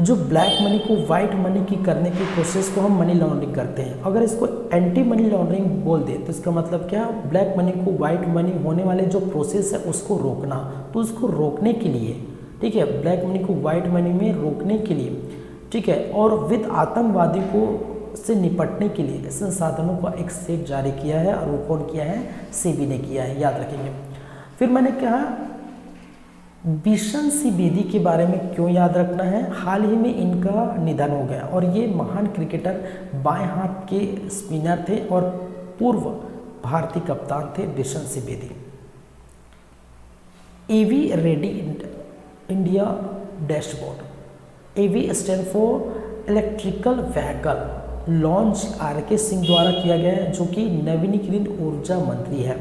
जो ब्लैक मनी को वाइट मनी की करने की कोशिश को हम मनी लॉन्ड्रिंग करते हैं। अगर इसको एंटी मनी लॉन्ड्रिंग बोल दे तो इसका मतलब क्या? ब्लैक मनी को वाइट मनी होने वाले जो प्रोसेस है उसको रोकना। तो उसको रोकने के लिए, ठीक है, ब्लैक मनी को वाइट मनी में रोकने के लिए, ठीक है, और वित्त आतंकवादी को से निपटने के लिए संसाधनों का एक सेट जारी किया है। और वो कौन किया है? सेबी ने किया है, याद रखेंगे। फिर मैंने कहा बिशन सिंह बेदी के बारे में क्यों याद रखना है? हाल ही में इनका निधन हो गया और ये महान क्रिकेटर, बाएं हाथ के स्पिनर थे और पूर्व भारतीय कप्तान थे Bishan Singh Bedi. EV ready India dashboard, EV stand for electrical vehicle, launch R K. Singh द्वारा किया गया है, जो कि नवीनीकृत ऊर्जा मंत्री है।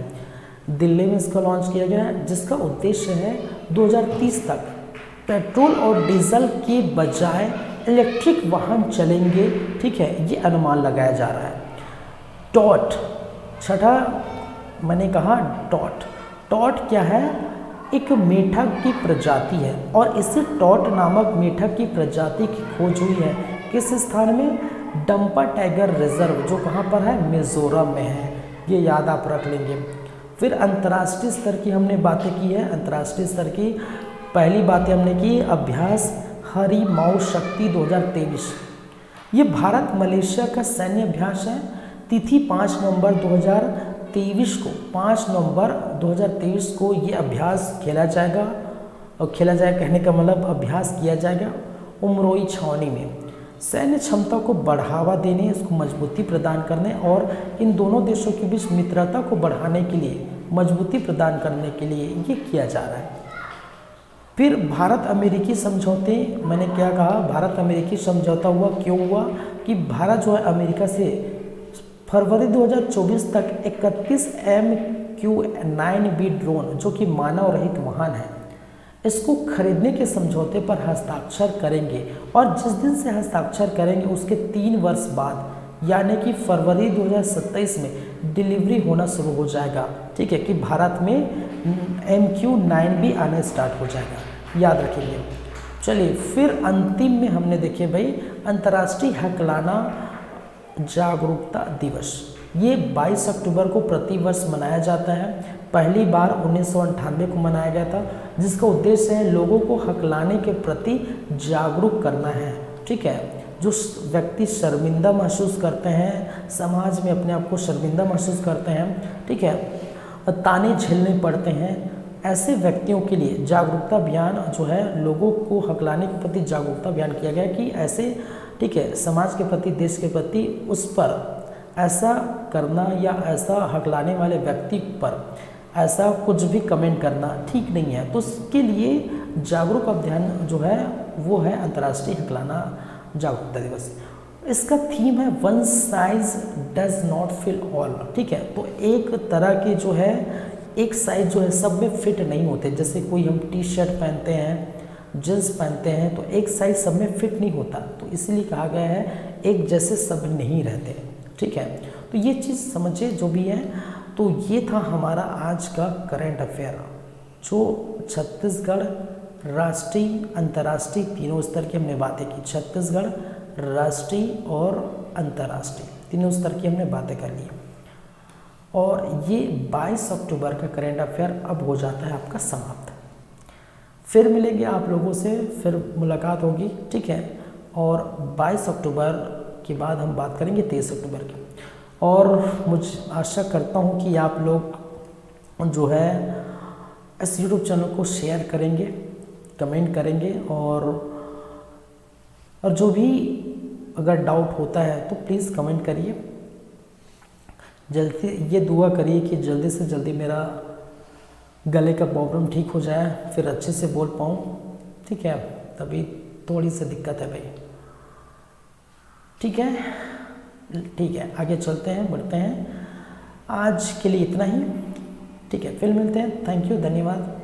दिल्ली में इसका लॉन्च किया गया है, जिसका उद्देश्य है 2030 तक पेट्रोल और डीजल के बजाय इलेक्ट्रिक वाहन चलेंगे, ठीक है, ये अनुमान लगाया जा रहा है। टॉट, छठा मैंने कहा टॉट। टॉट क्या है? एक मेढक की प्रजाति है और इसे टॉट नामक मेढक की प्रजाति की खोज हुई है। किस स्थान में? डंपा टाइगर रिजर्व, जो कहाँ पर है? मिजोरम में है। ये याद आप रख लेंगे। फिर अंतर्राष्ट्रीय स्तर की हमने बातें की है। अंतर्राष्ट्रीय स्तर की पहली बातें हमने की, अभ्यास हरी माऊ शक्ति 2023। ये भारत मलेशिया का सैन्य अभ्यास है। तिथि 5 नवंबर 2023 को, 5 नवंबर 2023 को ये अभ्यास खेला जाएगा। और खेला जाएगा कहने का मतलब अभ्यास किया जाएगा उमरोई छावनी में। सैन्य क्षमता को बढ़ावा देने, इसको मजबूती प्रदान करने और इन दोनों देशों के बीच मित्रता को बढ़ाने के लिए, मजबूती प्रदान करने के लिए ये किया जा रहा है। फिर भारत अमेरिकी समझौते, मैंने क्या कहा? भारत अमेरिकी समझौता हुआ, क्यों हुआ? कि भारत जो है अमेरिका से फरवरी 2024 तक 31 MQ-9B ड्रोन, जो कि मानव रहित वाहन है, इसको खरीदने के समझौते पर हस्ताक्षर करेंगे। और जिस दिन से हस्ताक्षर करेंगे उसके 3 वर्ष बाद, यानी कि फरवरी 2027 में डिलीवरी होना शुरू हो जाएगा, ठीक है, कि भारत में MQ-9B आना स्टार्ट हो जाएगा, याद रखेंगे। चलिए फिर अंतिम में हमने देखे भाई अंतर्राष्ट्रीय हकलाना जागरूकता दिवस। ये 22 अक्टूबर को प्रतिवर्ष मनाया जाता है। पहली बार 1998 को मनाया गया था, जिसका उद्देश्य है लोगों को हकलाने के प्रति जागरूक करना है, ठीक है। जो व्यक्ति शर्मिंदा महसूस करते हैं, समाज में अपने आप को शर्मिंदा महसूस करते हैं, ठीक है, ताने झेलने पड़ते हैं, ऐसे व्यक्तियों के लिए जागरूकता अभियान जो है, लोगों को हकलाने के प्रति जागरूकता अभियान किया गया कि ऐसे, ठीक है, समाज के प्रति, देश के प्रति उस पर ऐसा करना या ऐसा हकलाने वाले व्यक्ति पर ऐसा कुछ भी कमेंट करना ठीक नहीं है। तो उसके लिए जागरूक अभियान जो है वो है अंतर्राष्ट्रीय हकलाना जागरूकता दिवस। इसका थीम है one size does not fit all, ठीक है। तो एक तरह की जो है, एक साइज जो है सब में फिट नहीं होते। जैसे कोई हम टी शर्ट पहनते हैं, जींस पहनते हैं, तो एक साइज सब में फिट नहीं होता, तो इसलिए कहा गया है एक जैसे सब नहीं रहते, ठीक है। तो ये चीज़ समझिए जो भी है। तो ये था हमारा आज का करंट अफेयर, जो छत्तीसगढ़ राष्ट्रीय, अंतर्राष्ट्रीय तीनों स्तर की हमने बातें की। छत्तीसगढ़ राष्ट्रीय और अंतर्राष्ट्रीय तीनों स्तर की हमने बातें कर ली। और ये 22 अक्टूबर का करंट अफेयर अब हो जाता है आपका समाप्त। फिर मिलेंगे आप लोगों से, फिर मुलाकात होगी, ठीक है। और 22 अक्टूबर के बाद हम बात करेंगे 23 अक्टूबर की। और मुझ आशा करता हूँ कि आप लोग जो है इस YouTube चैनल को शेयर करेंगे, कमेंट करेंगे, और जो भी अगर डाउट होता है तो प्लीज़ कमेंट करिए। जल्दी ये दुआ करिए कि जल्दी से जल्दी मेरा गले का प्रॉब्लम ठीक हो जाए, फिर अच्छे से बोल पाऊँ, ठीक है। तभी थोड़ी सी दिक्कत है भाई, ठीक है। ठीक है, आगे चलते हैं, बढ़ते हैं। आज के लिए इतना ही। ठीक है, फिर मिलते हैं। थैंक यू, धन्यवाद।